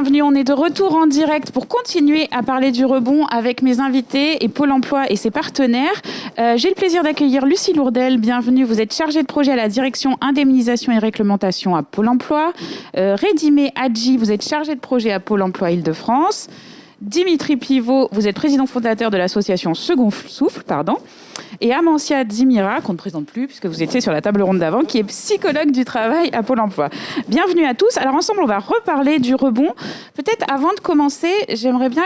bienvenue. On est de retour en direct pour continuer à parler du rebond avec mes invités et Pôle emploi et ses partenaires. J'ai le plaisir d'accueillir Lucie Lourdel. Bienvenue. Vous êtes chargée de projet à la direction indemnisation et réglementation à Pôle emploi. Redimé Hadji, vous êtes chargée de projet à Pôle emploi Île-de-France. Dimitri Pivot, vous êtes président fondateur de l'association Second Souffle, et Amancia Dzimira, qu'on ne présente plus puisque vous étiez sur la table ronde d'avant, qui est psychologue du travail à Pôle emploi. Bienvenue à tous. Alors ensemble, on va reparler du rebond. Peut-être avant de commencer, j'aimerais bien...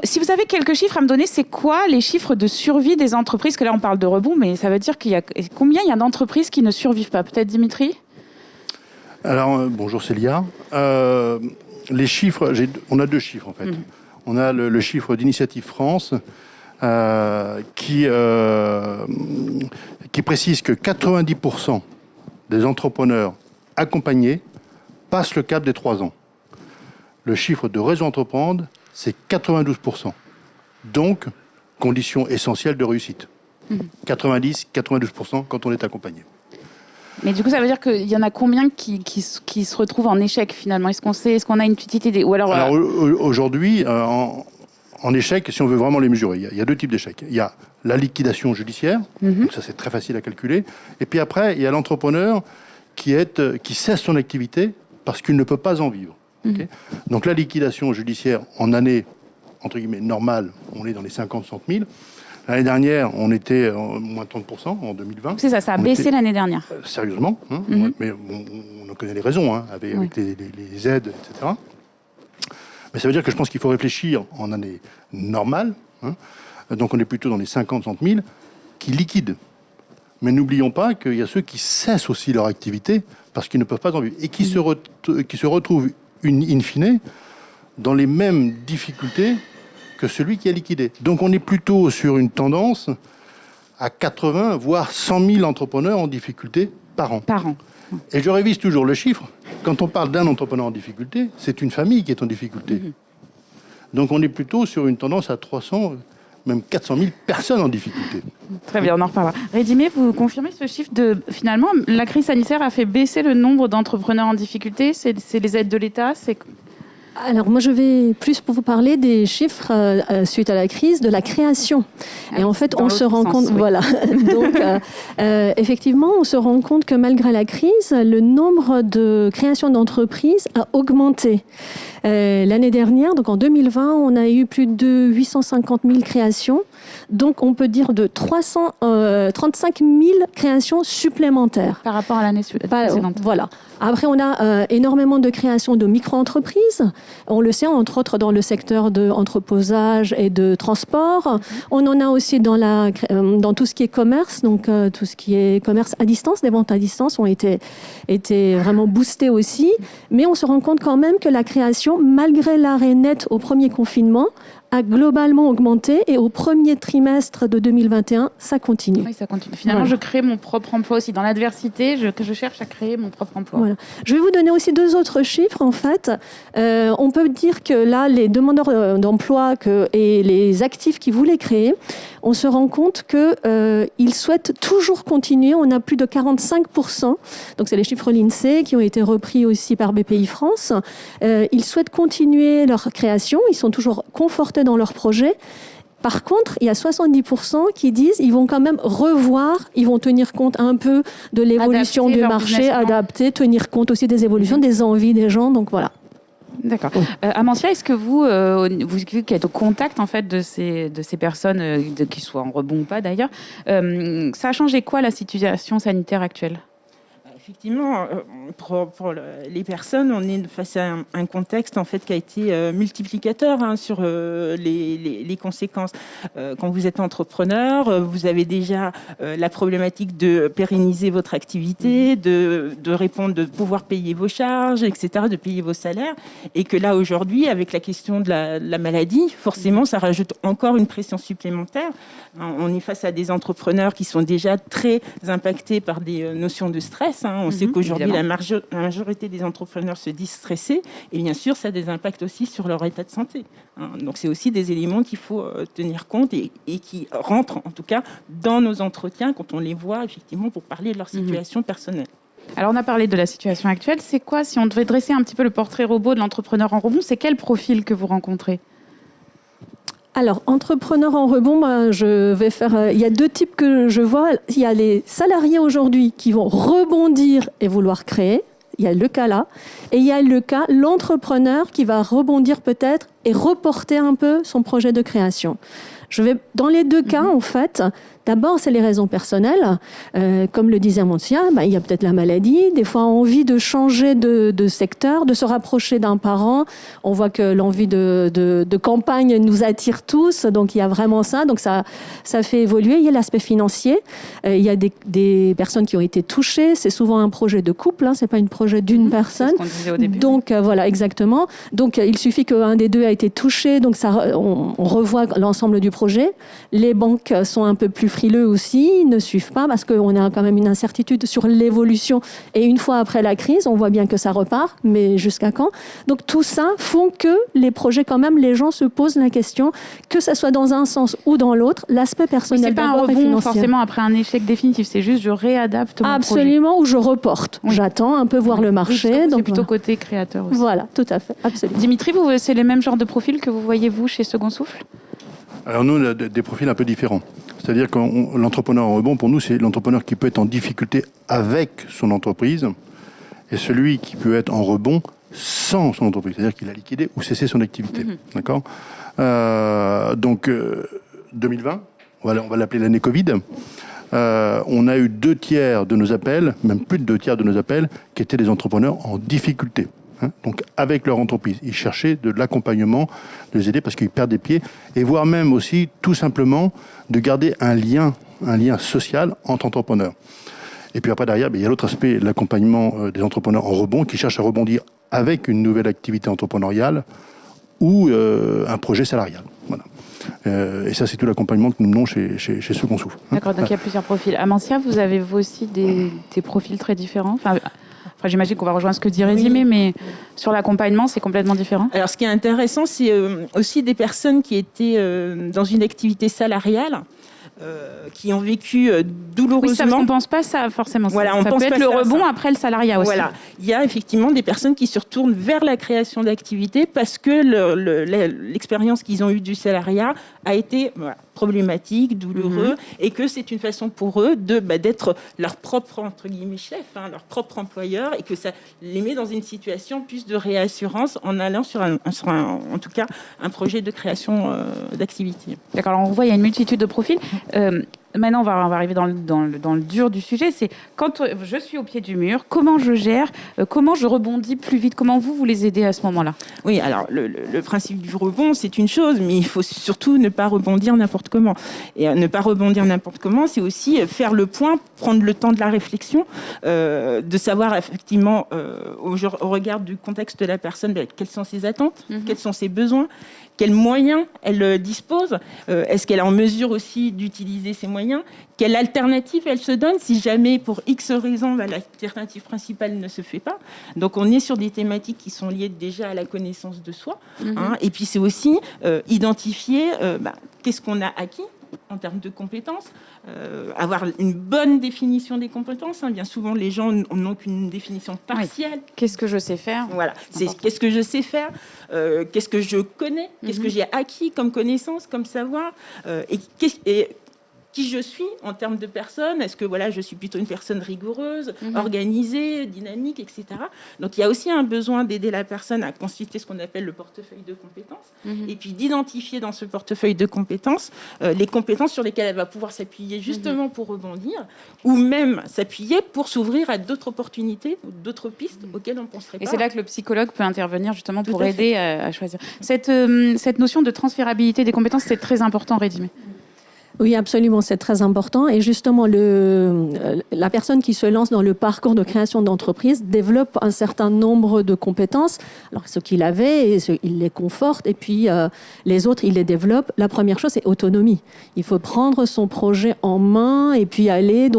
si vous avez quelques chiffres à me donner, c'est quoi les chiffres de survie des entreprises? Que là, on parle de rebond, mais ça veut dire qu'il y a combien il y a d'entreprises qui ne survivent pas? Peut-être Dimitri? Alors, bonjour Célia. Les chiffres, on a deux chiffres en fait. On a le chiffre d'Initiative France qui précise que 90% des entrepreneurs accompagnés passent le cap des 3 ans. Le chiffre de Réseau Entreprendre, c'est 92%. Donc, condition essentielle de réussite. 90-92% quand on est accompagné. Mais du coup, ça veut dire qu'il y en a combien qui se retrouvent en échec finalement? Est-ce qu'on a une petite idée? Ou alors aujourd'hui, en échec, si on veut vraiment les mesurer, il y a deux types d'échecs. Il y a la liquidation judiciaire, donc ça c'est très facile à calculer. Et puis après, il y a l'entrepreneur qui cesse son activité parce qu'il ne peut pas en vivre. Okay. Donc la liquidation judiciaire en année, entre guillemets, normale, on est dans les 50-60 000. L'année dernière, on était moins 30% en 2020. C'est ça a baissé l'année dernière. Sérieusement, mais on connaît les raisons, avec les aides, etc. Mais ça veut dire que je pense qu'il faut réfléchir en année normale. Donc on est plutôt dans les 50-60 000 qui liquident. Mais n'oublions pas qu'il y a ceux qui cessent aussi leur activité parce qu'ils ne peuvent pas en vivre et qui se retrouvent in fine dans les mêmes difficultés que celui qui a liquidé. Donc on est plutôt sur une tendance à 80, voire 100 000 entrepreneurs en difficulté par an. Et je révise toujours le chiffre. Quand on parle d'un entrepreneur en difficulté, c'est une famille qui est en difficulté. Donc on est plutôt sur une tendance à 300, même 400 000 personnes en difficulté. Très bien, on en reparlera. Redimé, vous confirmez ce chiffre de... Finalement, la crise sanitaire a fait baisser le nombre d'entrepreneurs en difficulté? C'est les aides de l'État? Alors moi je vais plus pour vous parler des chiffres suite à la crise de la création. Et en fait on se rend compte, voilà. Donc effectivement on se rend compte que malgré la crise, le nombre de créations d'entreprises a augmenté. L'année dernière, donc en 2020, on a eu plus de 850 000 créations. Donc on peut dire de 35 000 créations supplémentaires. Par rapport à l'année précédente. Voilà. Après, on a énormément de créations de micro-entreprises. On le sait, entre autres, dans le secteur de entreposage et de transport. On en a aussi dans tout ce qui est commerce. Donc, tout ce qui est commerce à distance, les ventes à distance ont été vraiment boostées aussi. Mais on se rend compte quand même que la création, malgré l'arrêt net au premier confinement, a globalement augmenté et au premier trimestre de 2021, ça continue. Oui, ça continue. Finalement, je crée mon propre emploi aussi. Dans l'adversité, je cherche à créer mon propre emploi. Voilà. Je vais vous donner aussi 2 autres chiffres, en fait. On peut dire que là, les demandeurs d'emploi et les actifs qui voulaient créer, on se rend compte qu'ils souhaitent toujours continuer. On a plus de 45%. Donc, c'est les chiffres l'INSEE qui ont été repris aussi par BPI France. Ils souhaitent continuer leur création. Ils sont toujours confortés dans leur projet. Par contre, il y a 70% qui disent qu'ils vont quand même revoir, ils vont tenir compte un peu de l'évolution du marché, adapter, tenir compte aussi des évolutions, des envies des gens. Donc voilà. D'accord. Amancia, est-ce que vous qui êtes au contact en fait de ces personnes, qu'ils soient en rebond ou pas d'ailleurs, ça a changé quoi la situation sanitaire actuelle? Effectivement, pour les personnes, on est face à un contexte en fait qui a été multiplicateur sur les conséquences. Quand vous êtes entrepreneur, vous avez déjà la problématique de pérenniser votre activité, de répondre, de pouvoir payer vos charges, etc., de payer vos salaires, et que là aujourd'hui, avec la question de la maladie, forcément, ça rajoute encore une pression supplémentaire. On est face à des entrepreneurs qui sont déjà très impactés par des notions de stress. On sait qu'aujourd'hui, la majorité des entrepreneurs se disent stressés. Et bien sûr, ça a des impacts aussi sur leur état de santé. Donc, c'est aussi des éléments qu'il faut tenir compte et qui rentrent, en tout cas, dans nos entretiens quand on les voit, effectivement, pour parler de leur situation personnelle. Alors, on a parlé de la situation actuelle. C'est quoi, si on devait dresser un petit peu le portrait robot de l'entrepreneur en rebond, c'est quel profil que vous rencontrez ? Alors, entrepreneur en rebond, il y a 2 types que je vois. Il y a les salariés aujourd'hui qui vont rebondir et vouloir créer. Il y a le cas là. Et il y a le cas, l'entrepreneur qui va rebondir peut-être et reporter un peu son projet de création. Dans les 2 cas, en fait, d'abord, c'est les raisons personnelles. Comme le disait Monsia, il y a peut-être la maladie. Des fois, envie de changer de secteur, de se rapprocher d'un parent. On voit que l'envie de campagne nous attire tous. Donc, il y a vraiment ça. Donc, ça fait évoluer. Il y a l'aspect financier. Il y a des personnes qui ont été touchées. C'est souvent un projet de couple. Ce n'est pas un projet d'une personne. C'est ce qu'on disait au début. Donc, voilà, exactement. Donc, il suffit qu'un des 2 a été touché. Donc, on revoit l'ensemble du projet. Les banques sont un peu plus frileux aussi, ne suivent pas parce qu'on a quand même une incertitude sur l'évolution. Et une fois après la crise, on voit bien que ça repart, mais jusqu'à quand ? Donc tout ça font que les projets, quand même, les gens se posent la question, que ce soit dans un sens ou dans l'autre, l'aspect personnel d'abord et financier. C'est pas un rebond forcément après un échec définitif, c'est juste je réadapte mon projet. Absolument, ou je reporte. Oui. J'attends un peu voir le marché. Oui, donc c'est plutôt côté créateur aussi. Voilà, tout à fait, absolument. Dimitri, c'est les mêmes genres de profils que vous voyez vous chez Second Souffle ? Alors nous, on a des profils un peu différents. C'est-à-dire que l'entrepreneur en rebond, pour nous, c'est l'entrepreneur qui peut être en difficulté avec son entreprise et celui qui peut être en rebond sans son entreprise. C'est-à-dire qu'il a liquidé ou cessé son activité. D'accord ? Donc, 2020, on va l'appeler l'année Covid, on a eu 2/3 de nos appels, même plus de 2/3 de nos appels, qui étaient des entrepreneurs en difficulté. Donc avec leur entreprise, ils cherchaient de l'accompagnement, de les aider parce qu'ils perdent des pieds, et voire même aussi tout simplement de garder un lien social entre entrepreneurs. Et puis après derrière, il y a l'autre aspect, l'accompagnement des entrepreneurs en rebond qui cherchent à rebondir avec une nouvelle activité entrepreneuriale ou un projet salarial. Voilà. Et ça, c'est tout l'accompagnement que nous menons chez Second Souffle. D'accord, donc il y a plusieurs profils. Amancia, vous avez vous aussi des profils très différents ? Enfin, j'imagine qu'on va rejoindre ce que dit Résumé, mais sur l'accompagnement, c'est complètement différent. Alors, ce qui est intéressant, c'est aussi des personnes qui étaient dans une activité salariale, qui ont vécu douloureusement. Oui, ça, on ne pense pas ça forcément. Voilà, ça peut être le rebond après le salariat aussi. Voilà, il y a effectivement des personnes qui se retournent vers la création d'activités parce que l'expérience qu'ils ont eue du salariat a été problématique, douloureux, et que c'est une façon pour eux d'être leur propre, entre guillemets, chef, leur propre employeur, et que ça les met dans une situation plus de réassurance en allant sur en tout cas, un projet de création d'activité. D'accord, alors on voit, il y a une multitude de profils. Maintenant, on va arriver dans le dur du sujet. C'est quand je suis au pied du mur, comment je gère, comment je rebondis plus vite, comment vous les aidez à ce moment-là ? Oui, alors le principe du rebond, c'est une chose, mais il faut surtout ne pas rebondir n'importe comment. Et ne pas rebondir n'importe comment, c'est aussi faire le point, prendre le temps de la réflexion, de savoir effectivement, au regard du contexte de la personne, quelles sont ses attentes, quels sont ses besoins, quels moyens elle dispose, est-ce qu'elle est en mesure aussi d'utiliser ces moyens, quelle alternative elle se donne si jamais pour X raisons l'alternative principale ne se fait pas. Donc on est sur des thématiques qui sont liées déjà à la connaissance de soi, et puis c'est aussi identifier qu'est-ce qu'on a acquis en termes de compétences, avoir une bonne définition des compétences. Bien souvent, les gens n'ont qu'une définition partielle. Oui. Qu'est-ce que je sais faire ? Voilà, qu'est-ce que je sais faire, qu'est-ce que je connais, qu'est-ce que j'ai acquis comme connaissance, comme savoir, et qui je suis en termes de personne. Est-ce que je suis plutôt une personne rigoureuse, organisée, dynamique, etc. Donc il y a aussi un besoin d'aider la personne à constituer ce qu'on appelle le portefeuille de compétences, et puis d'identifier dans ce portefeuille de compétences les compétences sur lesquelles elle va pouvoir s'appuyer justement pour rebondir, ou même s'appuyer pour s'ouvrir à d'autres opportunités ou d'autres pistes auxquelles on ne penserait pas. Et c'est là que le psychologue peut intervenir justement pour aider à choisir. Cette notion de transférabilité des compétences, c'est très important, Résumé. Oui, absolument, c'est très important. Et justement, la personne qui se lance dans le parcours de création d'entreprise développe un certain nombre de compétences. Alors, ce qu'il avait, il les conforte, et puis les autres, il les développe. La première chose, c'est autonomie. Il faut prendre son projet en main et puis aller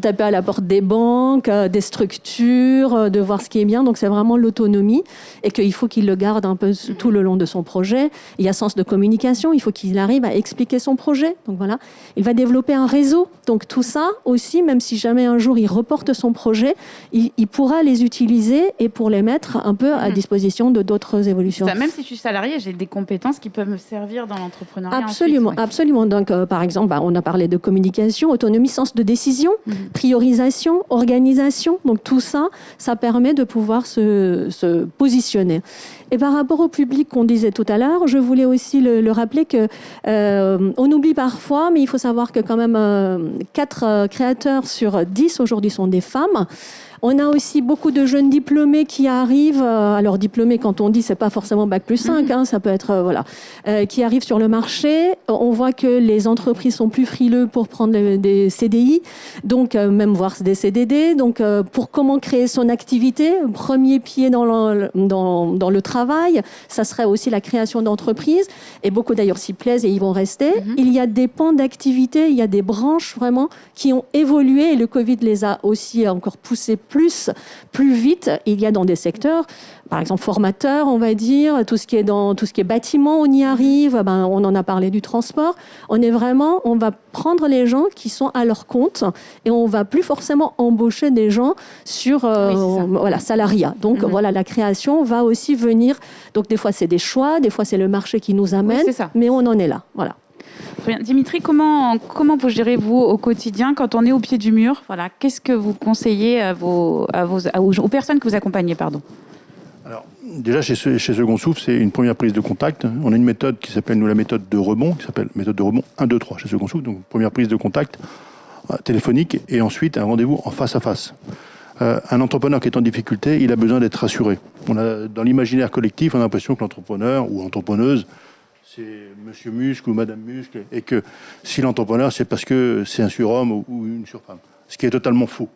taper à la porte des banques, des structures, de voir ce qui est bien. Donc, c'est vraiment l'autonomie, et qu'il faut qu'il le garde un peu tout le long de son projet. Il y a sens de communication. Il faut qu'il arrive à expliquer son projet. Donc, voilà. Voilà. Il va développer un réseau. Donc tout ça aussi, même si jamais un jour il reporte son projet, il pourra les utiliser et pour les mettre un peu à disposition de d'autres évolutions. Ça, même si je suis salarié, j'ai des compétences qui peuvent me servir dans l'entrepreneuriat. Absolument, ensuite, ouais. absolument. Donc, par exemple, on a parlé de communication, autonomie, sens de décision, priorisation, organisation. Donc tout ça, ça permet de pouvoir se positionner. Et par rapport au public qu'on disait tout à l'heure, je voulais aussi le rappeler que on oublie parfois, mais il faut savoir que quand même 4 créateurs sur 10 aujourd'hui sont des femmes. On a aussi beaucoup de jeunes diplômés qui arrivent. Alors diplômés, quand on dit, c'est pas forcément bac+5, hein, ça peut être qui arrivent sur le marché. On voit que les entreprises sont plus frileux pour prendre des CDI, donc même voire des CDD. Donc pour comment créer son activité, premier pied dans le travail, ça serait aussi la création d'entreprises. Et beaucoup d'ailleurs s'y plaisent et ils vont rester. Il y a des pans d'activité, il y a des branches vraiment qui ont évolué et le Covid les a aussi encore poussés plus vite. Il y a dans des secteurs, par exemple formateurs, on va dire, tout ce qui est bâtiment, on y arrive. On en a parlé du transport. On va prendre les gens qui sont à leur compte et on va plus forcément embaucher des gens sur salariat. Donc la création va aussi venir. Donc des fois c'est des choix, des fois c'est le marché qui nous amène, mais on en est là. Voilà. Très bien. Dimitri, comment vous gérez vous au quotidien quand on est au pied du mur? Voilà, qu'est-ce que vous conseillez aux personnes que vous accompagnez, pardon? Alors, déjà, chez Second Souffle, c'est une première prise de contact. On a une méthode qui s'appelle, la méthode de rebond, qui s'appelle méthode de rebond 1, 2, 3 chez Second Souffle. Donc, première prise de contact téléphonique et ensuite un rendez-vous en face à face. Un entrepreneur qui est en difficulté, il a besoin d'être rassuré. Dans l'imaginaire collectif, on a l'impression que l'entrepreneur ou entrepreneuse, c'est Monsieur Muscle ou Madame Muscle, et que si l'entrepreneur, c'est parce que c'est un surhomme ou une surfemme. Ce qui est totalement faux.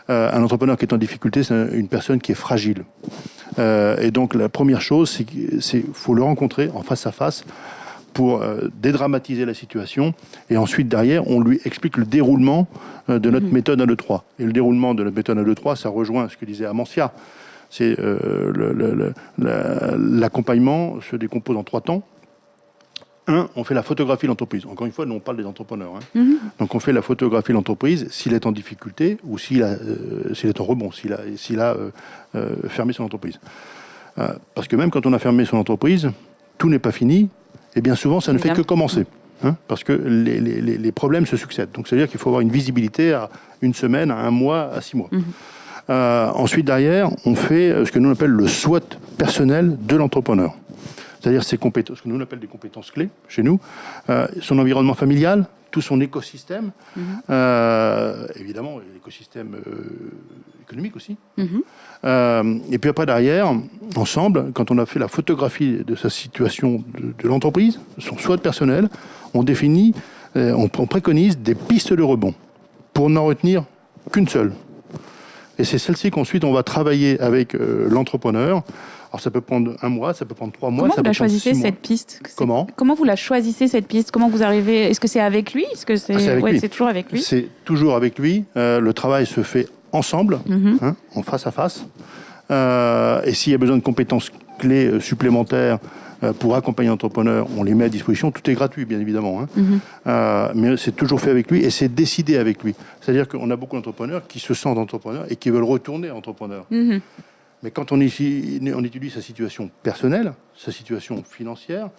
Un entrepreneur qui est en difficulté, c'est une personne qui est fragile. Et donc, la première chose, c'est qu'il faut le rencontrer en face à face pour dédramatiser la situation. Et ensuite, derrière, on lui explique le déroulement de notre méthode 1, 2, 3. Et le déroulement de notre méthode 1, 2, 3, ça rejoint ce que disait Amancia. C'est l'accompagnement se décompose en 3 temps. 1, on fait la photographie de l'entreprise. Encore une fois, nous on parle des entrepreneurs. Donc on fait la photographie de l'entreprise s'il est en difficulté ou s'il est en rebond, s'il a fermé son entreprise. Parce que même quand on a fermé son entreprise, tout n'est pas fini. Et bien souvent, ça ne fait que commencer. Parce que les problèmes se succèdent. Donc ça veut dire qu'il faut avoir une visibilité à 1 semaine, à 1 mois, à 6 mois. Ensuite, derrière, on fait ce que nous on appelle le SWOT personnel de l'entrepreneur. C'est-à-dire ses compétences, ce que nous on appelle des compétences clés chez nous, son environnement familial, tout son écosystème, évidemment l'écosystème économique aussi. Et puis après, derrière, ensemble, quand on a fait la photographie de sa situation de l'entreprise, son SWOT personnel, on définit, on préconise des pistes de rebond pour n'en retenir qu'une seule. Et c'est celle-ci qu'ensuite on va travailler avec l'entrepreneur. Alors ça peut prendre 1 mois, ça peut prendre 3 mois. Comment vous la choisissez cette piste? Comment vous la choisissez cette piste? Comment vous arrivez? Est-ce que c'est avec lui? Est-ce que c'est c'est toujours avec lui? C'est toujours avec lui. Le travail se fait ensemble, en face à face. Et s'il y a besoin de compétences clés supplémentaires pour accompagner l'entrepreneur, on les met à disposition. Tout est gratuit, bien évidemment. Mais c'est toujours fait avec lui et c'est décidé avec lui. C'est-à-dire qu'on a beaucoup d'entrepreneurs qui se sentent entrepreneurs et qui veulent retourner entrepreneurs. Mais quand on étudie sa situation personnelle, sa situation financière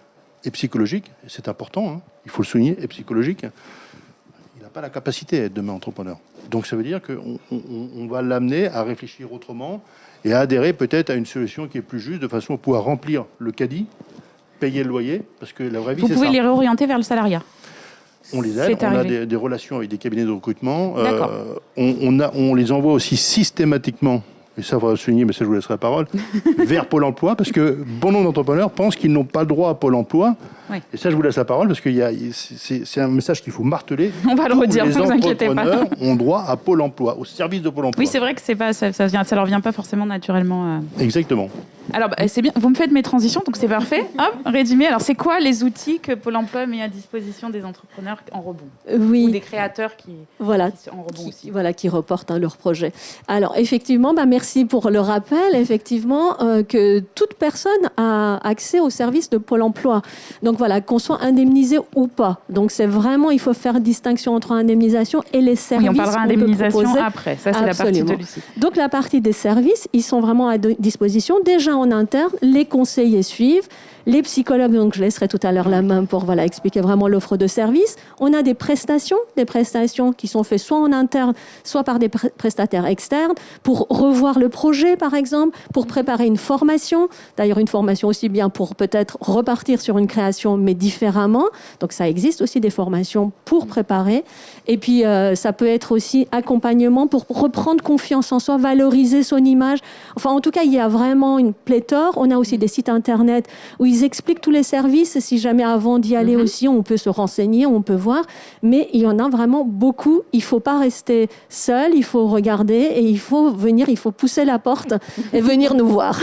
et psychologique, et c'est important, il faut le souligner, et psychologique, il n'a pas la capacité à être demain entrepreneur. Donc ça veut dire qu'on va l'amener à réfléchir autrement et à adhérer peut-être à une solution qui est plus juste, de façon à pouvoir remplir le caddie, payer le loyer, parce que la vraie vie, c'est ça. Vous pouvez les réorienter vers le salariat? On les aide, on a des relations avec des cabinets de recrutement. On les envoie aussi systématiquement, et ça, on va souligner, mais ça, je vous laisserai la parole, vers Pôle emploi, parce que bon nombre d'entrepreneurs pensent qu'ils n'ont pas le droit à Pôle emploi. Et ça, je vous laisse la parole, parce que c'est un message qu'il faut marteler. On va le redire, ne vous inquiétez pas. Les entrepreneurs ont droit à Pôle emploi, au service de Pôle emploi. Oui, c'est vrai que ça leur vient pas forcément naturellement. Exactement. Alors, c'est bien, vous me faites mes transitions, donc c'est parfait. Hop, résumé. Alors, c'est quoi les outils que Pôle emploi met à disposition des entrepreneurs en rebond? Ou des créateurs qui sont en rebond aussi? Qui reportent leur projet. Alors, effectivement, merci Merci pour le rappel. Effectivement, que toute personne a accès aux services de Pôle emploi. Donc voilà, qu'on soit indemnisé ou pas. Donc c'est vraiment, il faut faire distinction entre indemnisation et les services. Oui, on parlera indemnisation après. Ça, c'est la partie de Lucie. Donc la partie des services, ils sont vraiment à disposition. Déjà en interne, les conseillers suivent. Les psychologues, donc je laisserai tout à l'heure la main pour expliquer vraiment l'offre de services. On a des prestations qui sont faites soit en interne, soit par des prestataires externes, pour revoir le projet par exemple, pour préparer une formation. D'ailleurs une formation aussi bien pour peut-être repartir sur une création mais différemment. Donc ça existe aussi des formations pour préparer. Et puis ça peut être aussi accompagnement pour reprendre confiance en soi, valoriser son image. Enfin en tout cas il y a vraiment une pléthore. On a aussi des sites internet où ils expliquent tous les services. Si jamais avant d'y aller aussi, on peut se renseigner, on peut voir. Mais il y en a vraiment beaucoup. Il ne faut pas rester seul, il faut regarder et il faut venir, il faut pousser la porte et venir nous voir.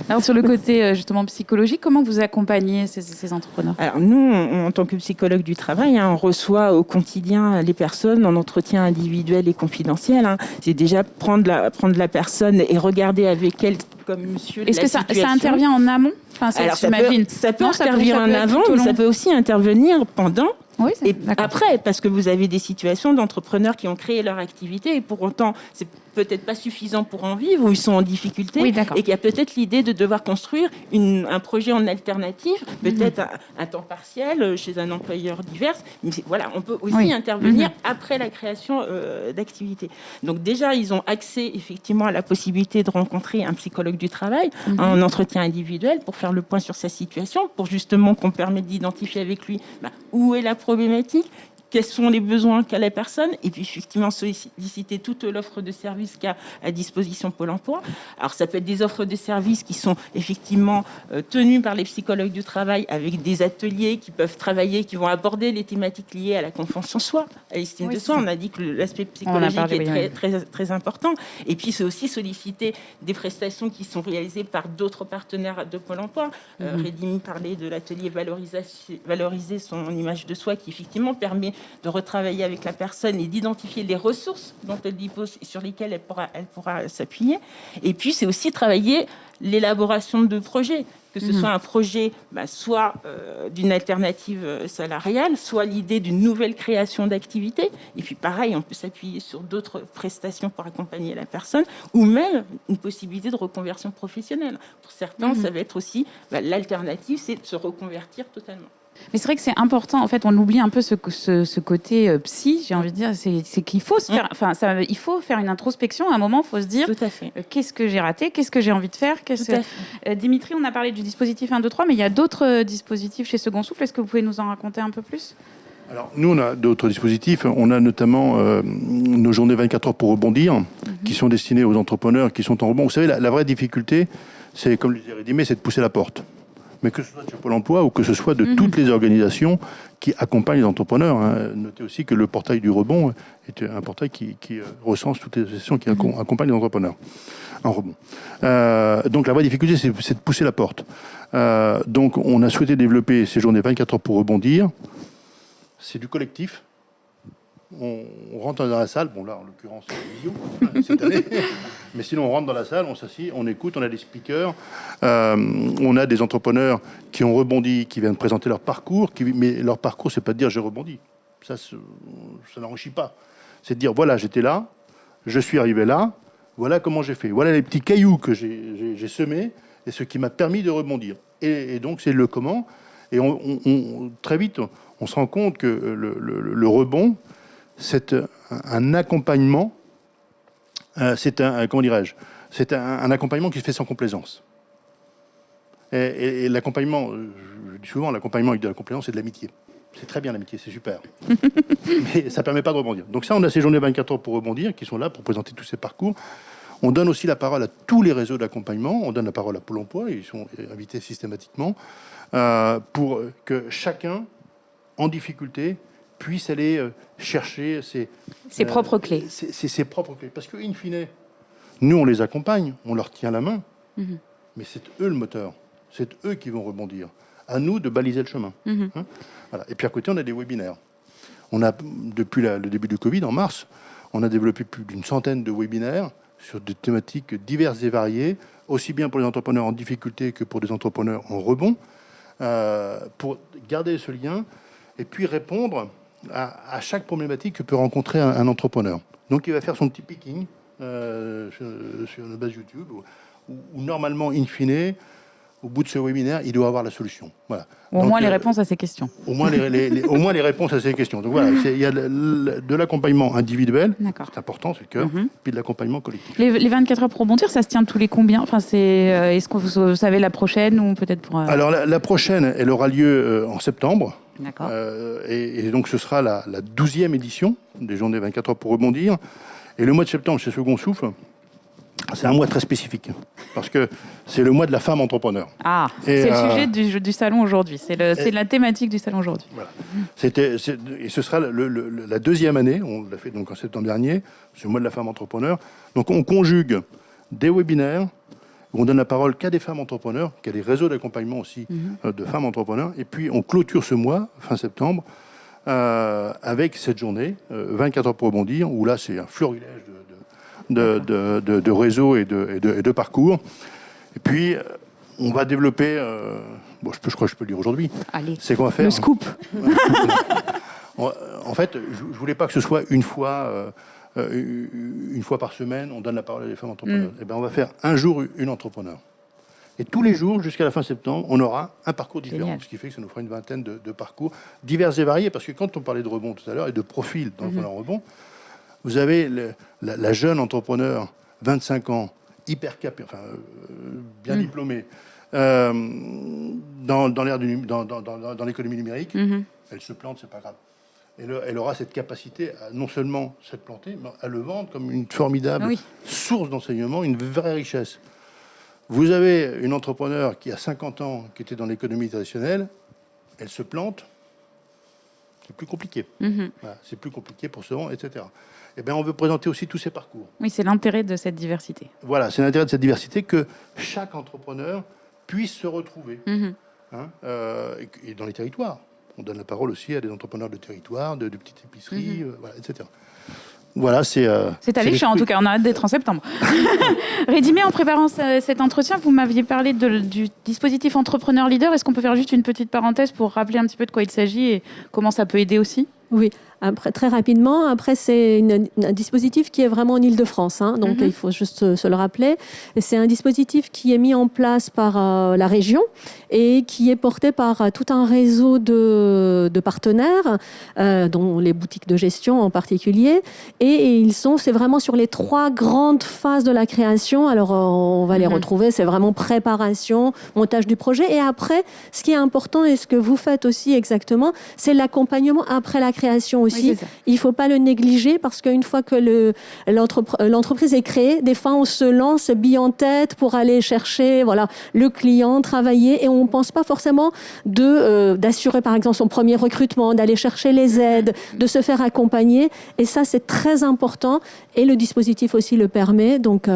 Alors sur le côté justement psychologique, comment vous accompagnez ces entrepreneurs ? Alors nous, en tant que psychologue du travail, on reçoit au quotidien les personnes en entretien individuel et confidentiel. C'est déjà prendre la personne et regarder avec elle comme monsieur. Est-ce que ça intervient en amont ? Enfin, alors, ça peut intervenir en avant, mais ça peut aussi intervenir pendant et après, parce que vous avez des situations d'entrepreneurs qui ont créé leur activité et pour autant, c'est peut-être pas suffisant pour en vivre ou ils sont en difficulté et qu'il y a peut-être l'idée de devoir construire un projet en alternative, peut-être un temps partiel chez un employeur divers. Mais voilà, on peut aussi intervenir après la création d'activité. Donc déjà, ils ont accès effectivement à la possibilité de rencontrer un psychologue du travail en entretien individuel pour faire le point sur sa situation, pour justement qu'on permette d'identifier avec lui où est la problématique, quels sont les besoins qu'a la personne, et puis effectivement solliciter toute l'offre de services qu'a à disposition Pôle emploi. Alors ça peut être des offres de services qui sont effectivement tenues par les psychologues du travail avec des ateliers qui peuvent travailler, qui vont aborder les thématiques liées à la confiance en soi, à l'estime de soi. On a dit que l'aspect psychologique est très important. Et puis c'est aussi solliciter des prestations qui sont réalisées par d'autres partenaires de Pôle emploi. Redimi parlait de l'atelier valoriser son image de soi qui effectivement permet de retravailler avec la personne et d'identifier les ressources dont elle dispose et sur lesquelles elle pourra s'appuyer. Et puis, c'est aussi travailler l'élaboration de projets, que ce soit un projet soit d'une alternative salariale, soit l'idée d'une nouvelle création d'activité. Et puis, pareil, on peut s'appuyer sur d'autres prestations pour accompagner la personne, ou même une possibilité de reconversion professionnelle. Pour certains, ça va être aussi l'alternative, c'est de se reconvertir totalement. Mais c'est vrai que c'est important, en fait, on oublie un peu ce côté psy, j'ai envie de dire, c'est qu'il faut se faire, il faut faire une introspection, à un moment, il faut se dire, qu'est-ce que j'ai raté, qu'est-ce que j'ai envie de faire, Dimitri, on a parlé du dispositif 1, 2, 3, mais il y a d'autres dispositifs chez Second Souffle, est-ce que vous pouvez nous en raconter un peu plus ? Alors, nous, on a d'autres dispositifs. On a notamment nos journées 24 heures pour rebondir, qui sont destinées aux entrepreneurs qui sont en rebond. Vous savez, la vraie difficulté, c'est, comme le disait Redimé, c'est de pousser la porte. Mais que ce soit de Pôle emploi ou que ce soit de toutes les organisations qui accompagnent les entrepreneurs. Notez aussi que le portail du rebond est un portail qui recense toutes les associations qui accompagnent les entrepreneurs en rebond. Donc la vraie difficulté, c'est de pousser la porte. Donc on a souhaité développer ces journées 24 heures pour rebondir. C'est du collectif. On rentre dans la salle, bon là en l'occurrence c'est vidéo cette année, mais sinon on rentre dans la salle, on s'assied, on écoute, on a des speakers, on a des entrepreneurs qui ont rebondi, qui viennent présenter leur parcours, mais leur parcours c'est pas de dire j'ai rebondi, ça n'enrichit pas, c'est de dire voilà j'étais là, je suis arrivé là, voilà comment j'ai fait, voilà les petits cailloux que j'ai semés et ce qui m'a permis de rebondir, et donc c'est le comment, et très vite on se rend compte que le rebond c'est un accompagnement, c'est un accompagnement qui se fait sans complaisance. Et l'accompagnement, je dis souvent, l'accompagnement avec de la complaisance, c'est de l'amitié. C'est très bien l'amitié, c'est super. Mais ça ne permet pas de rebondir. Donc ça, on a ces journées 24 heures pour rebondir, qui sont là pour présenter tous ces parcours. On donne aussi la parole à tous les réseaux d'accompagnement. On donne la parole à Pôle emploi, ils sont invités systématiquement, pour que chacun, en difficulté, puisse aller chercher ses propres clés. Ses propres clés. Parce qu'in fine, nous, on les accompagne, on leur tient la main, mais c'est eux le moteur. C'est eux qui vont rebondir. À nous de baliser le chemin. Voilà. Et puis à côté, on a des webinaires. On a, depuis le début du Covid, en mars, on a développé plus d'une centaine de webinaires sur des thématiques diverses et variées, aussi bien pour les entrepreneurs en difficulté que pour des entrepreneurs en rebond, pour garder ce lien et puis répondre à chaque problématique que peut rencontrer un entrepreneur. Donc il va faire son petit picking sur une base YouTube où normalement, in fine, au bout de ce webinaire, il doit avoir la solution. Voilà. Ou au moins les réponses à ces questions. Au moins les réponses à ces questions. Donc voilà, il y a de l'accompagnement individuel, c'est important, c'est le cœur, puis de l'accompagnement collectif. Les 24 heures pour rebondir, ça se tient tous les combien? Enfin, est-ce que vous savez la prochaine ou peut-être pour... Alors la prochaine, elle aura lieu en septembre. D'accord. Et donc ce sera la 12e édition des Journées 24 heures pour rebondir. Et le mois de septembre, chez Second Souffle, c'est un mois très spécifique, parce que c'est le mois de la femme entrepreneur. Ah, c'est le sujet du salon aujourd'hui, c'est la thématique du salon aujourd'hui. Voilà. Et ce sera la deuxième année, on l'a fait donc en septembre dernier, c'est le mois de la femme entrepreneur. Donc on conjugue des webinaires, où on donne la parole qu'à des femmes entrepreneurs, qu'à des réseaux d'accompagnement aussi de femmes entrepreneurs, et puis on clôture ce mois, fin septembre, avec cette journée, 24 heures pour rebondir, où là c'est un florilège de réseaux et de parcours. Et puis, on va développer... je crois que je peux le dire aujourd'hui. Allez, c'est qu'on va faire... Le scoop. En fait, je ne voulais pas que ce soit une fois par semaine, on donne la parole à des femmes entrepreneurs. Eh bien, on va faire un jour une entrepreneur. Et tous les jours, jusqu'à la fin septembre, on aura un parcours différent, ce qui fait que ça nous fera une vingtaine de parcours divers et variés. Parce que quand on parlait de rebond tout à l'heure, et de profil dans le rebond, vous avez la jeune entrepreneur, 25 ans, hyper capé, bien diplômée, dans l'économie numérique, elle se plante, c'est pas grave. Elle aura cette capacité à non seulement se planter, mais à le vendre comme une formidable source d'enseignement, une vraie richesse. Vous avez une entrepreneur qui a 50 ans, qui était dans l'économie traditionnelle, elle se plante, c'est plus compliqué. Voilà, c'est plus compliqué pour se vendre, etc. Eh bien, on veut présenter aussi tous ces parcours. Oui, c'est l'intérêt de cette diversité. Voilà, c'est l'intérêt de cette diversité que chaque entrepreneur puisse se retrouver et dans les territoires. On donne la parole aussi à des entrepreneurs de territoire, de petites épiceries, etc. Voilà, c'est alléchant en tout cas, on a hâte d'être en septembre. Rédimé, en préparant cet entretien, vous m'aviez parlé du dispositif Entrepreneur Leader. Est-ce qu'on peut faire juste une petite parenthèse pour rappeler un petit peu de quoi il s'agit et comment ça peut aider aussi ? Oui, après, très rapidement. Après, c'est un dispositif qui est vraiment en Île-de-France. Donc, il faut juste se le rappeler. Et c'est un dispositif qui est mis en place par la région et qui est porté par tout un réseau de partenaires, dont les boutiques de gestion en particulier. Et c'est vraiment sur les 3 grandes phases de la création. Alors, on va les retrouver. C'est vraiment préparation, montage du projet. Et après, ce qui est important et ce que vous faites aussi exactement, c'est l'accompagnement après la création aussi. Oui, il ne faut pas le négliger parce qu'une fois que l'entreprise est créée, des fois on se lance bille en tête pour aller chercher le client, travailler et on ne pense pas forcément d'assurer par exemple son premier recrutement, d'aller chercher les aides, de se faire accompagner et ça c'est très important et le dispositif aussi le permet. Donc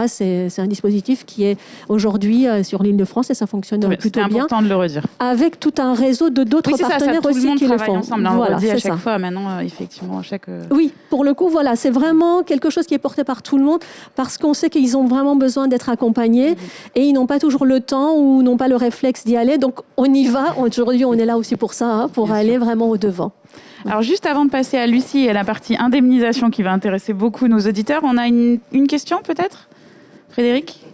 c'est un dispositif qui est aujourd'hui sur l'Île-de-France et ça fonctionne plutôt bien. C'est important de le redire. Avec tout un réseau d'autres partenaires aussi qui le font. Ensemble, on le redit à chaque fois maintenant, effectivement, à chaque... Oui, pour le coup, c'est vraiment quelque chose qui est porté par tout le monde parce qu'on sait qu'ils ont vraiment besoin d'être accompagnés et ils n'ont pas toujours le temps ou n'ont pas le réflexe d'y aller. Donc, on y va. Aujourd'hui, on est là aussi pour ça, pour aller vraiment au-devant. Alors, juste avant de passer à Lucie et la partie indemnisation qui va intéresser beaucoup nos auditeurs, on a une question peut-être ? Frédéric ?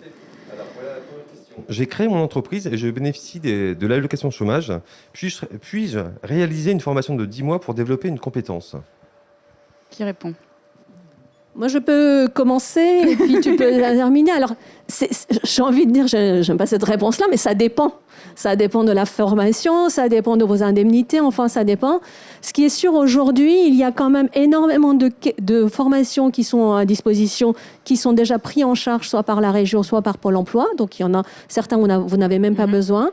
J'ai créé mon entreprise et je bénéficie de l'allocation chômage. Puis-je réaliser une formation de 10 mois pour développer une compétence ? Qui répond ? Moi, je peux commencer et puis tu peux terminer. Alors, j'ai envie de dire, j'aime pas cette réponse-là, mais ça dépend. Ça dépend de la formation, ça dépend de vos indemnités, enfin, ça dépend. Ce qui est sûr, aujourd'hui, il y a quand même énormément de formations qui sont à disposition, qui sont déjà pris en charge, soit par la région, soit par Pôle emploi. Donc, il y en a certains où vous n'avez même pas besoin.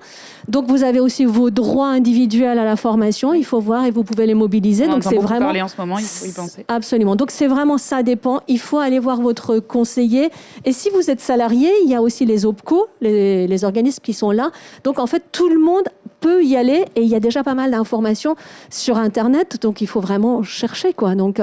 Donc, vous avez aussi vos droits individuels à la formation. Il faut voir et vous pouvez les mobiliser. Donc, c'est vraiment... parler en ce moment, il faut y penser. Absolument. Donc, c'est vraiment, ça dépend. Il faut aller voir votre conseiller. Et si vous êtes salarié, il y a aussi les OPCO, les organismes qui sont là. Donc, en fait, tout le monde peut y aller et il y a déjà pas mal d'informations sur Internet, donc il faut vraiment chercher, quoi. Donc,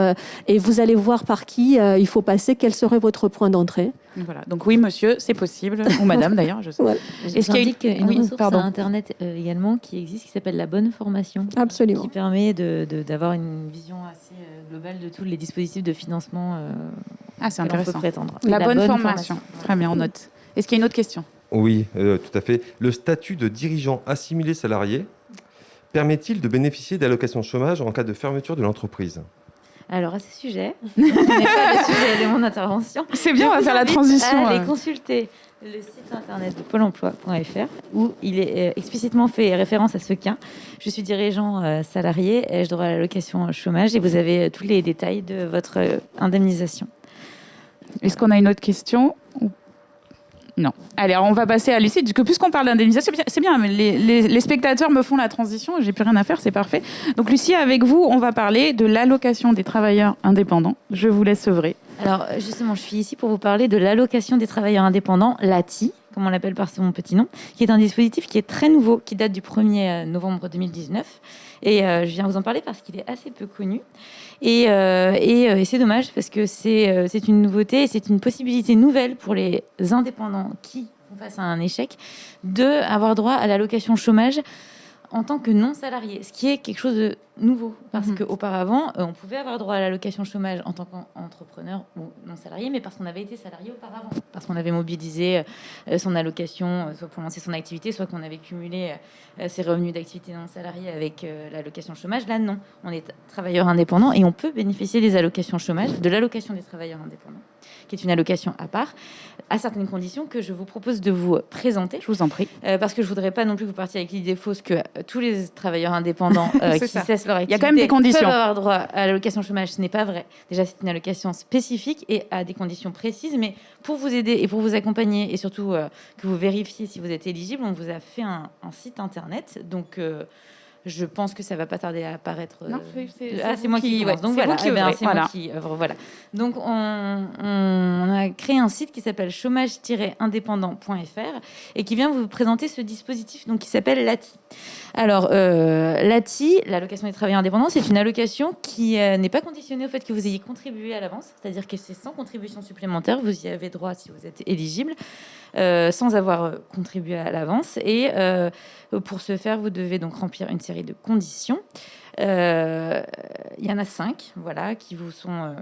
et vous allez voir par qui il faut passer, quel serait votre point d'entrée. Voilà. Donc oui, monsieur, c'est possible, ou madame d'ailleurs, je sais. Voilà. Est-ce qu'il y a J'indique une Oui, ressource pardon. à Internet également qui existe, qui s'appelle la bonne formation, Absolument. qui permet d'avoir une vision assez globale de tous les dispositifs de financement Ah, c'est auxquels on peut intéressant. prétendre. La Et bonne formation. Très bien, on note. Est-ce qu'il y a une autre question? Oui, tout à fait. Le statut de dirigeant assimilé salarié permet-il de bénéficier d'allocations chômage en cas de fermeture de l'entreprise? Alors, à ce sujet, ce n'est pas le sujet de mon intervention. C'est bien, on va Je faire vous la invite transition. à aller consulter le site internet de Pôle emploi.fr où il est explicitement fait référence à ce cas. Je suis dirigeant salarié et je dois l'allocation chômage et vous avez tous les détails de votre indemnisation. Est-ce qu'on a une autre question? Non. Allez, alors on va passer à Lucie. Du coup, puisqu'on parle d'indemnisation, c'est bien, mais les spectateurs me font la transition, j'ai plus rien à faire, c'est parfait. Donc Lucie, avec vous, on va parler de l'allocation des travailleurs indépendants. Je vous laisse œuvrer. Alors justement, je suis ici pour vous parler de l'allocation des travailleurs indépendants, l'ATI, comme on l'appelle par son petit nom, qui est un dispositif qui est très nouveau, qui date du 1er novembre 2019. Et je viens vous en parler parce qu'il est assez peu connu. Et c'est dommage parce que c'est une nouveauté et c'est une possibilité nouvelle pour les indépendants qui font face à un échec d'avoir droit à l'allocation chômage en tant que non-salarié, ce qui est quelque chose de nouveau. Parce qu'auparavant, on pouvait avoir droit à l'allocation chômage en tant qu'entrepreneur ou non-salarié, mais parce qu'on avait été salarié auparavant. Parce qu'on avait mobilisé son allocation, soit pour lancer son activité, soit qu'on avait cumulé ses revenus d'activité non-salariée avec l'allocation chômage. Là, non. On est travailleur indépendant et on peut bénéficier des allocations chômage, de l'allocation des travailleurs indépendants, qui est une allocation à part, à certaines conditions que je vous propose de vous présenter. Je vous en prie. Parce que je voudrais pas non plus que vous partiez avec l'idée fausse que tous les travailleurs indépendants qui ça. cessent leur Il y activité a quand même des conditions. peuvent avoir droit à l'allocation chômage. Ce n'est pas vrai. Déjà, c'est une allocation spécifique et à des conditions précises. Mais pour vous aider et pour vous accompagner et surtout que vous vérifiez si vous êtes éligible, on vous a fait un site internet. Donc, je pense que ça va pas tarder à apparaître. C'est moi qui commence. Donc voilà, c'est moi qui œuvre. Voilà. Donc on a créé un site qui s'appelle chômage-indépendant.fr et qui vient vous présenter ce dispositif donc qui s'appelle l'ATI. Alors l'ATI, l'allocation des travailleurs indépendants, c'est une allocation qui n'est pas conditionnée au fait que vous ayez contribué à l'avance, c'est-à-dire que c'est sans contribution supplémentaire, vous y avez droit si vous êtes éligible. Sans avoir contribué à l'avance. Et pour ce faire, vous devez donc remplir une série de conditions. Il y en a 5, voilà, qui sont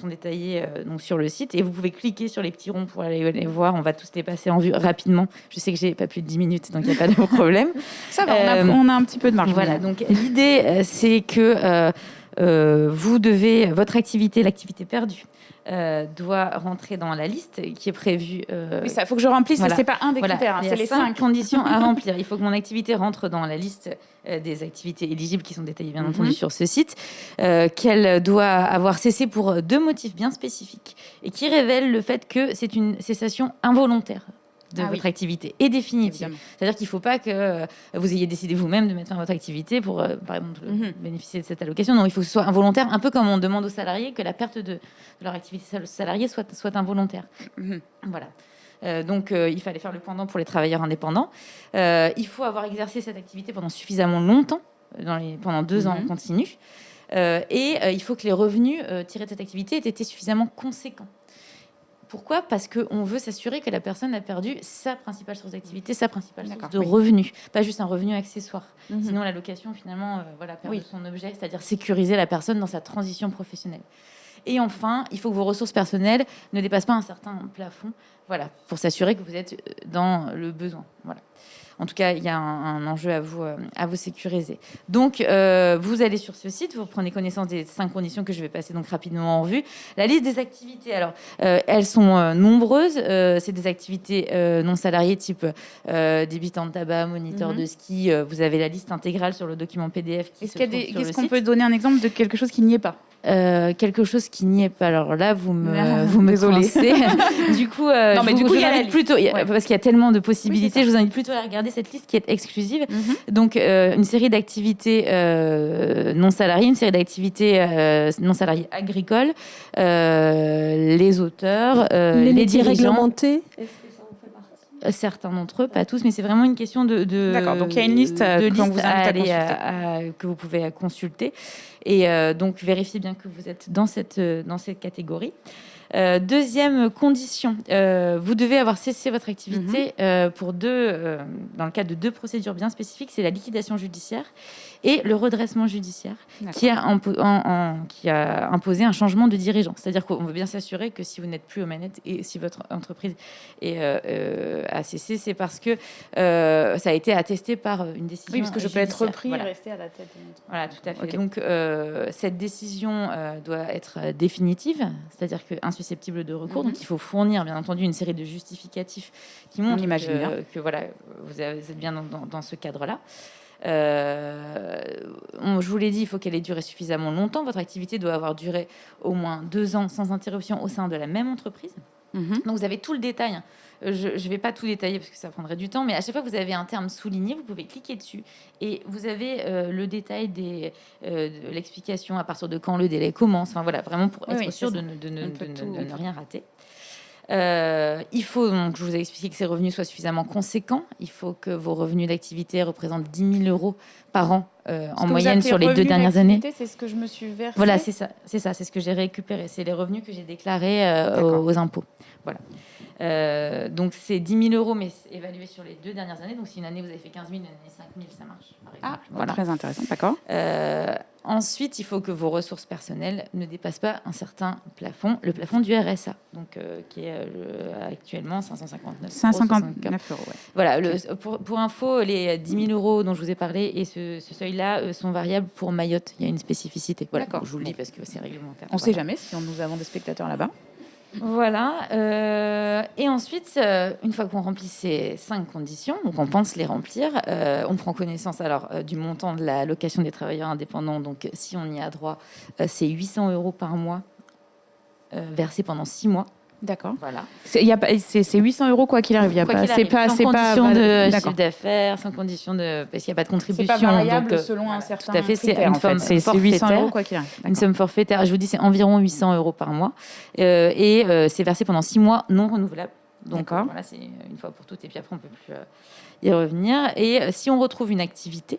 détaillées donc sur le site. Et vous pouvez cliquer sur les petits ronds pour aller les voir. On va tous les passer en vue rapidement. Je sais que j'ai pas plus de 10 minutes, donc il n'y a pas de problème. Ça va, on a un petit peu de marge. Voilà, donc l'idée, c'est que vous devez, votre activité, l'activité perdue, doit rentrer dans la liste qui est prévue. Oui, ça, faut que je remplisse. Voilà. C'est pas un des critères, il y c'est a les 5 conditions à remplir. Il faut que mon activité rentre dans la liste des activités éligibles qui sont détaillées bien entendu sur ce site, qu'elle doit avoir cessé pour 2 motifs bien spécifiques et qui révèlent le fait que c'est une cessation involontaire de votre activité et définitive. Évidemment. C'est-à-dire qu'il ne faut pas que vous ayez décidé vous-même de mettre fin à votre activité pour, par exemple, bénéficier de cette allocation. Non, il faut que ce soit involontaire, un peu comme on demande aux salariés que la perte de leur activité salariée soit involontaire. Voilà. Donc, il fallait faire le pendant pour les travailleurs indépendants. Il faut avoir exercé cette activité pendant suffisamment longtemps, pendant 2 ans en continu. Et il faut que les revenus tirés de cette activité aient été suffisamment conséquents. Pourquoi ? Parce qu'on veut s'assurer que la personne a perdu sa principale source d'activité, sa principale source de revenus, pas juste un revenu accessoire. Sinon, l'allocation, finalement, perd son objet, c'est-à-dire sécuriser la personne dans sa transition professionnelle. Et enfin, il faut que vos ressources personnelles ne dépassent pas un certain plafond, voilà, pour s'assurer que vous êtes dans le besoin. Voilà. En tout cas, il y a un enjeu à vous sécuriser. Donc, vous allez sur ce site, vous prenez connaissance des 5 conditions que je vais passer donc rapidement en revue. La liste des activités, alors, elles sont nombreuses. C'est des activités non salariées type débitant de tabac, moniteur de ski. Vous avez la liste intégrale sur le document PDF qui se trouve sur le site. Est-ce qu'on peut donner un exemple de quelque chose qui n'y est pas ? Quelque chose qui n'y est pas. Alors là, vous me coincez. Du coup, je vous invite plutôt, parce qu'il y a tellement de possibilités, je vous invite plutôt à regarder cette liste qui est exclusive. Donc, une série d'activités non salariées, une série d'activités non salariées agricoles, les auteurs, les dirigeants. Réglementés. certains d'entre eux, pas tous, mais c'est vraiment une question de D'accord, donc il y a une liste de qu'on vous invite à que vous pouvez consulter. Et donc, vérifiez bien que vous êtes dans cette catégorie. Deuxième condition, vous devez avoir cessé votre activité pour dans le cadre de 2 procédures bien spécifiques, c'est la liquidation judiciaire et le redressement judiciaire qui a imposé un changement de dirigeant. C'est-à-dire qu'on veut bien s'assurer que si vous n'êtes plus aux manettes et si votre entreprise a cessé, c'est parce que ça a été attesté par une décision. Oui, parce que je peux être repris voilà. et rester à la tête. Voilà, tout à fait. Okay. Donc, cette décision doit être définitive, c'est-à-dire insusceptible de recours. Donc, il faut fournir, bien entendu, une série de justificatifs qui montrent que voilà, vous êtes bien dans ce cadre-là. Je vous l'ai dit, il faut qu'elle ait duré suffisamment longtemps. Votre activité doit avoir duré au moins 2 ans sans interruption au sein de la même entreprise. Donc, vous avez tout le détail. Je ne vais pas tout détailler parce que ça prendrait du temps, mais à chaque fois que vous avez un terme souligné, vous pouvez cliquer dessus et vous avez le détail de l'explication à partir de quand le délai commence. Enfin voilà, vraiment pour être sûr de ne rien rater. Il faut, donc, je vous ai expliqué que ces revenus soient suffisamment conséquents. Il faut que vos revenus d'activité représentent 10 000 euros par an en moyenne sur les 2 dernières années. C'est ce que je me suis versé. Voilà, c'est ça, c'est ce que j'ai récupéré. C'est les revenus que j'ai déclarés aux impôts. Voilà. Donc c'est 10 000 euros, mais évalué sur les 2 dernières années. Donc si une année vous avez fait 15 000, une année 5 000, ça marche. Par exemple. Voilà. Très intéressant, d'accord. Ensuite, il faut que vos ressources personnelles ne dépassent pas un certain plafond, le plafond du RSA, donc qui est actuellement 559 euros. Ouais. Voilà. Pour info, les 10 000 euros dont je vous ai parlé et ce seuil-là sont variables pour Mayotte. Il y a une spécificité. Voilà. D'accord. Je vous le dis parce que c'est réglementaire. On ne sait jamais si nous avons des spectateurs là-bas. Voilà. Et ensuite, une fois qu'on remplit ces 5 conditions, donc on pense les remplir, on prend connaissance du montant de la location des travailleurs indépendants. Donc, si on y a droit, c'est 800 euros par mois versés pendant 6 mois. D'accord. Voilà. C'est 800 euros quoi qu'il arrive. Il y a pas, c'est pas, sans condition de chiffre d'affaires, sans condition de, parce qu'il n'y a pas de contribution. C'est pas variable donc, selon un certain. Tout à fait. C'est une somme c'est 800 euros quoi qu'il arrive. Une somme forfaitaire. Je vous dis, c'est environ 800 euros par mois et c'est versé pendant 6 mois non renouvelables. Donc voilà, c'est une fois pour toutes et puis après on peut plus y revenir. Et si on retrouve une activité,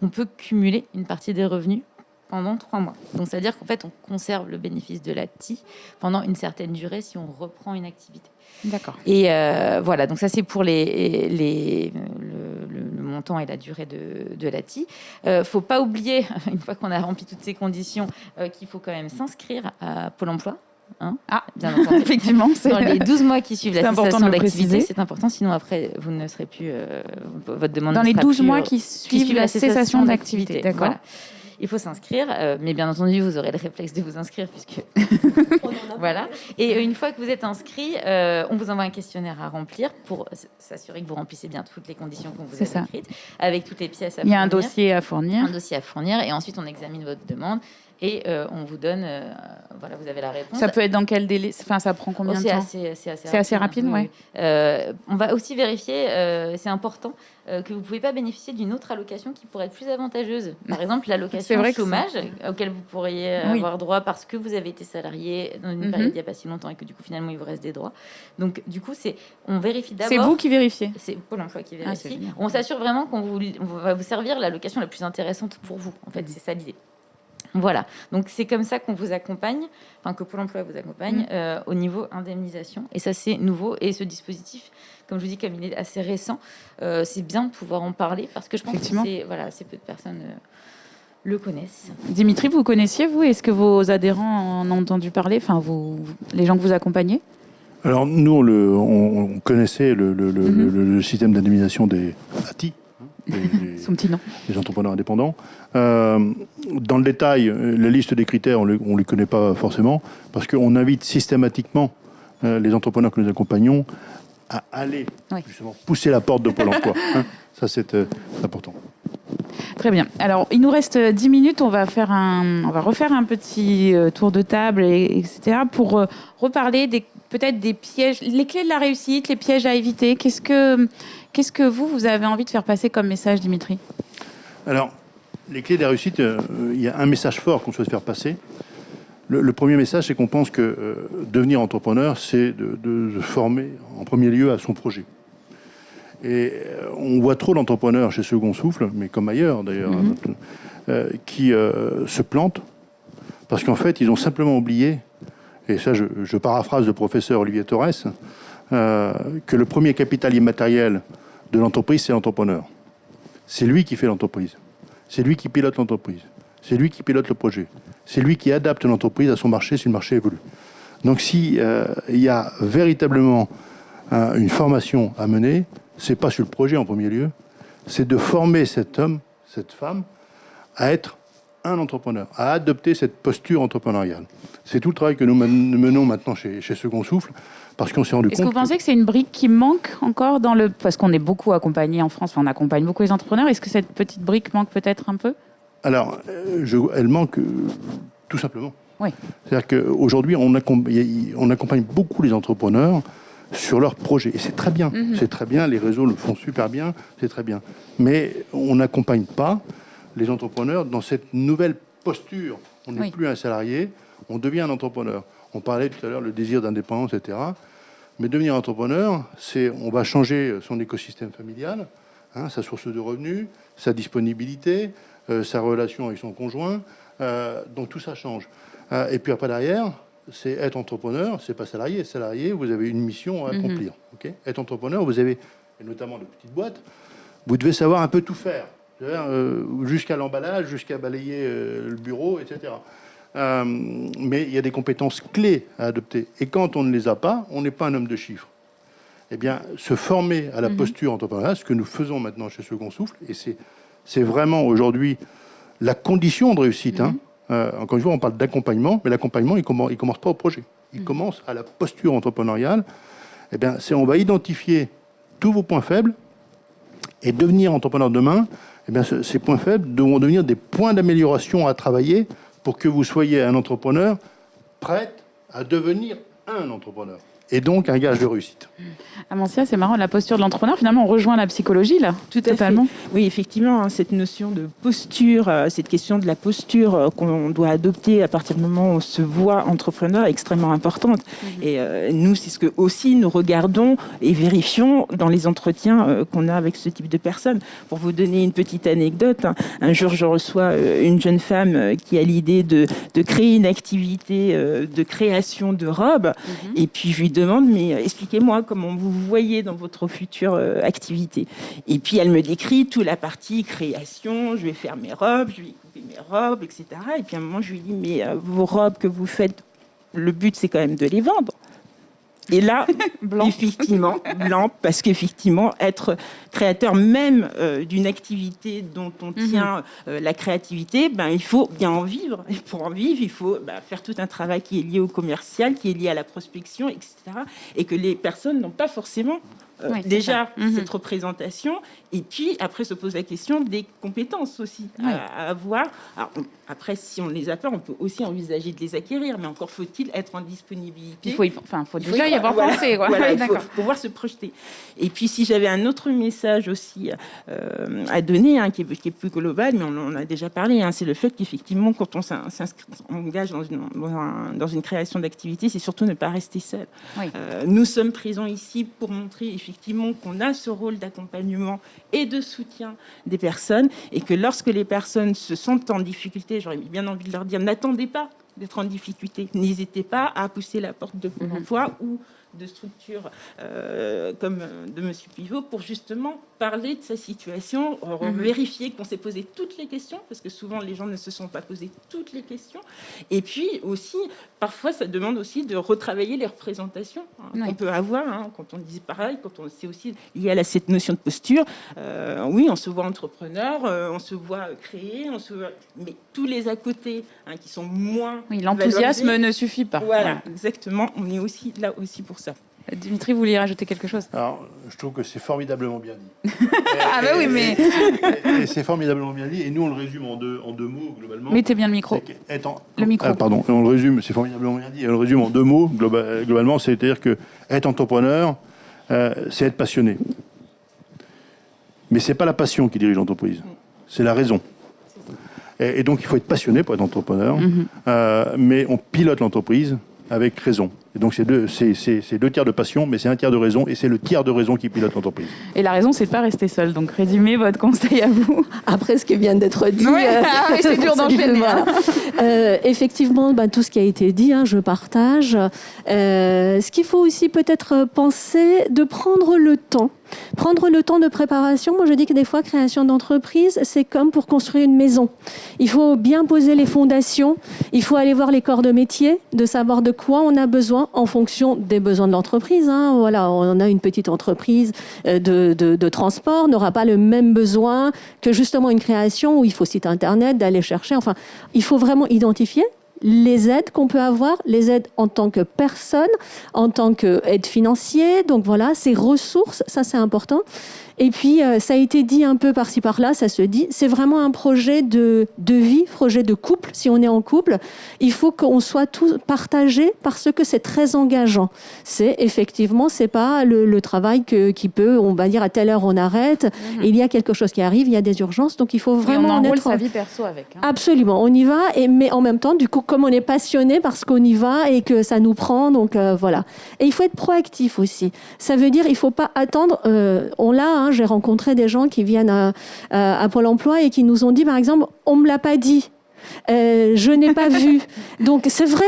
on peut cumuler une partie des revenus pendant 3 mois. Donc, c'est-à-dire qu'en fait, on conserve le bénéfice de la TI pendant une certaine durée si on reprend une activité. D'accord. Et voilà, donc ça, c'est pour le montant et la durée de la TI. Faut pas oublier, une fois qu'on a rempli toutes ces conditions, qu'il faut quand même s'inscrire à Pôle emploi. Hein, bien entendu. Effectivement, dans les 12 mois qui suivent la cessation d'activité, préciser. C'est important, sinon après, vous ne serez plus... votre demande dans ne les sera 12 plus, mois qui suivent la cessation d'activité. D'accord. Voilà. Il faut s'inscrire, mais bien entendu, vous aurez le réflexe de vous inscrire puisque voilà. Et une fois que vous êtes inscrit, on vous envoie un questionnaire à remplir pour s'assurer que vous remplissez bien toutes les conditions qu'on vous a écrites, avec toutes les pièces à fournir. Il y a un dossier à fournir. Un dossier à fournir, et ensuite on examine votre demande et on vous donne, voilà, vous avez la réponse. Ça peut être dans quel délai? Enfin, ça prend combien de temps? C'est assez rapide, oui. On va aussi vérifier, c'est important, que vous ne pouvez pas bénéficier d'une autre allocation qui pourrait être plus avantageuse. Par exemple, l'allocation chômage, auquel vous pourriez avoir droit parce que vous avez été salarié dans une période il n'y a pas si longtemps et que du coup, finalement, il vous reste des droits. Donc, du coup, on vérifie d'abord... C'est vous qui vérifiez? C'est Pôle emploi qui vérifie. On s'assure vraiment qu'on va vous servir l'allocation la plus intéressante pour vous. En fait, c'est ça l'idée. Voilà, donc c'est comme ça qu'on vous accompagne, enfin que Pôle emploi vous accompagne au niveau indemnisation. Et ça, c'est nouveau. Et ce dispositif, comme je vous dis, comme il est assez récent, c'est bien de pouvoir en parler parce que je pense que assez peu de personnes le connaissent. Dimitri, vous connaissiez, vous? Est-ce que vos adhérents en ont entendu parler? Enfin, les gens que vous accompagnez? Alors, nous, on connaissait le système d'indemnisation des ATI. Son petit nom. Les entrepreneurs indépendants. Dans le détail, la liste des critères, on ne les connaît pas forcément, parce qu'on invite systématiquement les entrepreneurs que nous accompagnons à aller justement pousser la porte de Pôle emploi. Ça, c'est important. Très bien. Alors, il nous reste 10 minutes. On va refaire un petit tour de table, etc., pour reparler peut-être des pièges, les clés de la réussite, les pièges à éviter. Qu'est-ce que vous avez envie de faire passer comme message, Dimitri? Alors, les clés de la réussite, il y a un message fort qu'on souhaite faire passer. Le premier message, c'est qu'on pense que devenir entrepreneur, c'est de se former en premier lieu à son projet. Et on voit trop d'entrepreneurs chez Second Souffle, mais comme ailleurs d'ailleurs, qui se plantent parce qu'en fait, ils ont simplement oublié, et ça je paraphrase le professeur Olivier Torres, que le premier capital immatériel de l'entreprise, c'est l'entrepreneur. C'est lui qui fait l'entreprise. C'est lui qui pilote l'entreprise. C'est lui qui pilote le projet. C'est lui qui adapte l'entreprise à son marché si le marché évolue. Donc si il y a véritablement une formation à mener, c'est pas sur le projet en premier lieu, c'est de former cet homme, cette femme, à être un entrepreneur, à adopter cette posture entrepreneuriale. C'est tout le travail que nous menons maintenant chez Second Souffle, parce qu'on s'est rendu compte... Est-ce que vous pensez que c'est une brique qui manque encore dans le... Parce qu'on est beaucoup accompagné en France, on accompagne beaucoup les entrepreneurs. Est-ce que cette petite brique manque peut-être un peu? Alors, elle manque tout simplement. Oui. C'est-à-dire qu'aujourd'hui, on accompagne beaucoup les entrepreneurs sur leurs projets. Et c'est très bien. C'est très bien, les réseaux le font super bien, c'est très bien. Mais on n'accompagne pas les entrepreneurs dans cette nouvelle posture. On n'est plus un salarié, on devient un entrepreneur. On parlait tout à l'heure le désir d'indépendance, etc. Mais devenir entrepreneur, c'est on va changer son écosystème familial, sa source de revenus, sa disponibilité, sa relation avec son conjoint. Donc tout ça change. Et puis après derrière, c'est être entrepreneur, c'est pas salarié. Salarié, vous avez une mission à accomplir. Okay, être entrepreneur, vous avez, et notamment de petites boîtes, vous devez savoir un peu tout faire. Jusqu'à l'emballage, jusqu'à balayer le bureau, etc. Mais il y a des compétences clés à adopter. Et quand on ne les a pas, on n'est pas un homme de chiffres. Eh bien, se former à la posture entrepreneuriale, ce que nous faisons maintenant chez Second Souffle, et c'est vraiment aujourd'hui la condition de réussite. Encore une fois, on parle d'accompagnement, mais l'accompagnement, il commence pas au projet. Il commence à la posture entrepreneuriale. Eh bien, on va identifier tous vos points faibles et devenir entrepreneur demain. Eh bien, ces points faibles devront devenir des points d'amélioration à travailler pour que vous soyez un entrepreneur prêt à devenir un entrepreneur. Et donc un gage de réussite. Amancia, c'est marrant, la posture de l'entrepreneur, finalement, on rejoint la psychologie, là. Totalement. Oui, effectivement, cette notion de posture, cette question de la posture qu'on doit adopter à partir du moment où on se voit entrepreneur est extrêmement importante. Et nous, c'est ce que aussi nous regardons et vérifions dans les entretiens qu'on a avec ce type de personnes. Pour vous donner une petite anecdote, un jour, je reçois une jeune femme qui a l'idée de créer une activité de création de robes. Et puis, je lui demande, mais expliquez-moi comment vous vous voyez dans votre future activité. Et puis, elle me décrit toute la partie création, je vais faire mes robes, je vais couper mes robes, etc. Et puis, à un moment, je lui dis, mais vos robes que vous faites, le but, c'est quand même de les vendre. Et là, effectivement, blanc, parce qu'effectivement, être créateur même d'une activité dont on tient la créativité, il faut bien en vivre. Et pour en vivre, il faut faire tout un travail qui est lié au commercial, qui est lié à la prospection, etc. Et que les personnes n'ont pas forcément déjà cette représentation. Et puis, après, se pose la question des compétences aussi à avoir. Alors, après, si on ne les a pas, on peut aussi envisager de les acquérir. Mais encore faut-il être en disponibilité. Il faut déjà y avoir pensé. Voilà, il faut pouvoir se projeter. Et puis, si j'avais un autre message aussi à donner, qui est plus global, mais on en a déjà parlé, c'est le fait qu'effectivement, quand on s'engage dans une création d'activité, c'est surtout ne pas rester seul. Nous sommes présents ici pour montrer effectivement qu'on a ce rôle d'accompagnement et de soutien des personnes, et que lorsque les personnes se sentent en difficulté, j'aurais bien envie de leur dire, n'attendez pas d'être en difficulté, n'hésitez pas à pousser la porte de Pôle emploi ou de structures comme de M. Pivot pour justement parler de sa situation, vérifier qu'on s'est posé toutes les questions, parce que souvent les gens ne se sont pas posé toutes les questions. Et puis aussi, parfois, ça demande aussi de retravailler les représentations qu'on peut avoir, quand on dit pareil, c'est aussi lié à cette notion de posture. Oui, on se voit entrepreneur, on se voit créer, mais tous les à côté qui sont moins... Oui, l'enthousiasme ne suffit pas. Voilà, exactement. On est aussi là aussi pour ça. Dimitri, vous vouliez rajouter quelque chose? Alors, je trouve que c'est formidablement bien dit. Oui, mais... Et c'est formidablement bien dit. Et nous, on le résume en deux mots, globalement. Mettez bien le micro. Le micro. Pardon. On le résume, c'est formidablement bien dit. Et on le résume en deux mots, globalement. C'est-à-dire que être entrepreneur, c'est être passionné. Mais c'est pas la passion qui dirige l'entreprise. C'est la raison. Et donc, il faut être passionné pour être entrepreneur, mais on pilote l'entreprise avec raison. Et donc, c'est 2 tiers de passion, mais c'est 1 tiers de raison, et c'est le tiers de raison qui pilote l'entreprise. Et la raison, c'est de pas rester seul. Donc, résumez votre conseil à vous. Après ce qui vient d'être dit, c'est dur d'enchaîner. Voilà. Effectivement, tout ce qui a été dit, je partage. Ce qu'il faut aussi peut-être penser, de prendre le temps. Prendre le temps de préparation. Moi, je dis que des fois, création d'entreprise, c'est comme pour construire une maison. Il faut bien poser les fondations. Il faut aller voir les corps de métier, de savoir de quoi on a besoin en fonction des besoins de l'entreprise. Voilà, on a une petite entreprise de transport, n'aura pas le même besoin que justement une création où il faut site internet, d'aller chercher. Enfin, il faut vraiment identifier les aides qu'on peut avoir, les aides en tant que personne, en tant qu'aide financière. Donc voilà, ces ressources, ça c'est important. Et puis, ça a été dit un peu par-ci par-là, ça se dit, c'est vraiment un projet de vie, projet de couple. Si on est en couple, il faut qu'on soit tous partagés parce que c'est très engageant. C'est effectivement, c'est pas le travail qui peut, on va dire à telle heure on arrête. Il y a quelque chose qui arrive, il y a des urgences, donc il faut vraiment on enrôle sa vie perso avec. Absolument, on y va, mais en même temps, du coup, comme on est passionné parce qu'on y va et que ça nous prend, donc voilà. Et il faut être proactif aussi. Ça veut dire, il faut pas attendre. On l'a. J'ai rencontré des gens qui viennent à Pôle emploi et qui nous ont dit, par exemple, on me l'a pas dit. Je n'ai pas vu. Donc c'est vrai,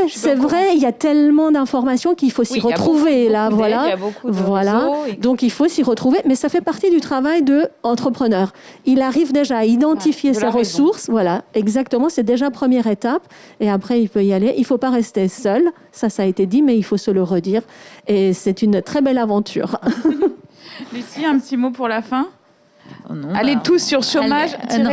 il y a tellement d'informations qu'il faut s'y retrouver là, voilà. Il y a beaucoup de voilà. Donc il faut s'y retrouver, mais ça fait partie du travail de entrepreneur. Il arrive déjà à identifier ses ressources, voilà, exactement, c'est déjà première étape et après il peut y aller. Il faut pas rester seul, ça a été dit, mais il faut se le redire et c'est une très belle aventure. Lucie, un petit mot pour la fin? Non, allez tous sur chômage, non,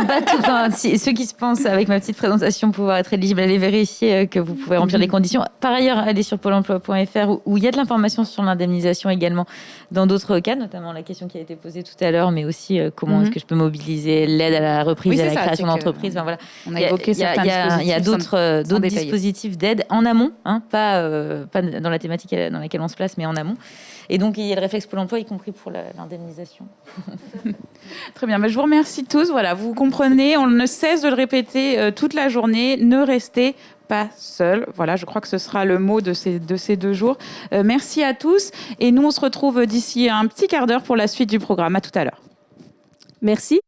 pas tout. Enfin, ceux qui se pensent, avec ma petite présentation, pouvoir être éligibles, allez vérifier que vous pouvez remplir les conditions. Par ailleurs, allez sur pôle emploi.fr où il y a de l'information sur l'indemnisation également dans d'autres cas, notamment la question qui a été posée tout à l'heure, mais aussi comment est-ce que je peux mobiliser l'aide à la reprise et à la création d'entreprise. Enfin, voilà. On a évoqué certains dispositifs. Il y a d'autres dispositifs d'aide en amont, pas dans la thématique dans laquelle on se place, mais en amont. Et donc, il y a le réflexe Pôle emploi, y compris pour l'indemnisation. Très bien. Je vous remercie tous. Voilà, vous comprenez, on ne cesse de le répéter toute la journée. Ne restez pas seul. Voilà, je crois que ce sera le mot de ces 2 jours. Merci à tous. Et nous, on se retrouve d'ici un petit quart d'heure pour la suite du programme. À tout à l'heure. Merci.